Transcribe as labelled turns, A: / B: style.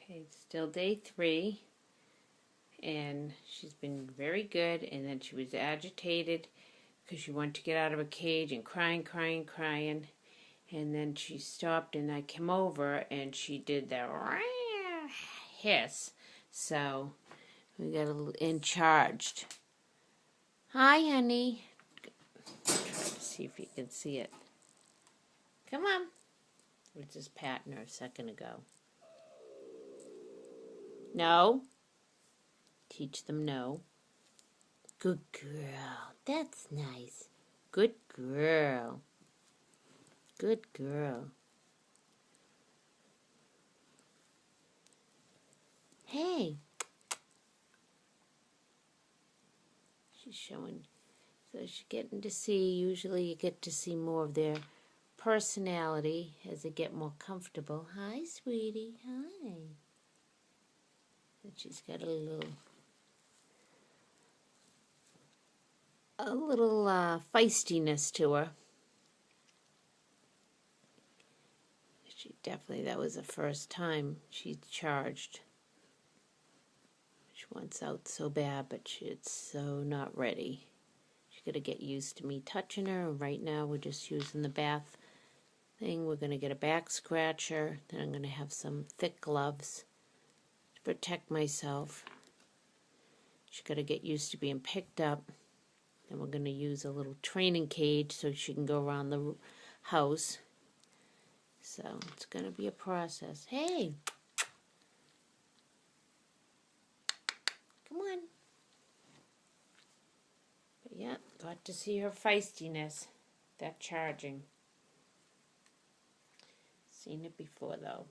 A: Okay, it's still day 3, and she's been very good, and then she was agitated because she wanted to get out of her cage and crying, and then she stopped, and I came over, and she did the hiss, so we got in charged. Hi, honey. Try to see if you can see it. Come on. I was just patting her a second ago. No. Teach them no. Good girl. That's nice. Good girl. Good girl. Hey. She's showing. So she's getting to see, usually you get to see more of their personality as they get more comfortable. Hi, sweetie. Hi. And she's got a little feistiness to her. She definitely, that was the first time she charged. She wants out so bad, but she's so not ready. She's got to get used to me touching her. And right now we're just using the bath thing. We're going to get a back scratcher. Then I'm going to have some thick gloves to protect myself. She's got to get used to being picked up. Then we're going to use a little training cage so she can go around the house. So it's going to be a process. Hey! Come on. But yeah, got to see her feistiness. That charging. Seen it before though.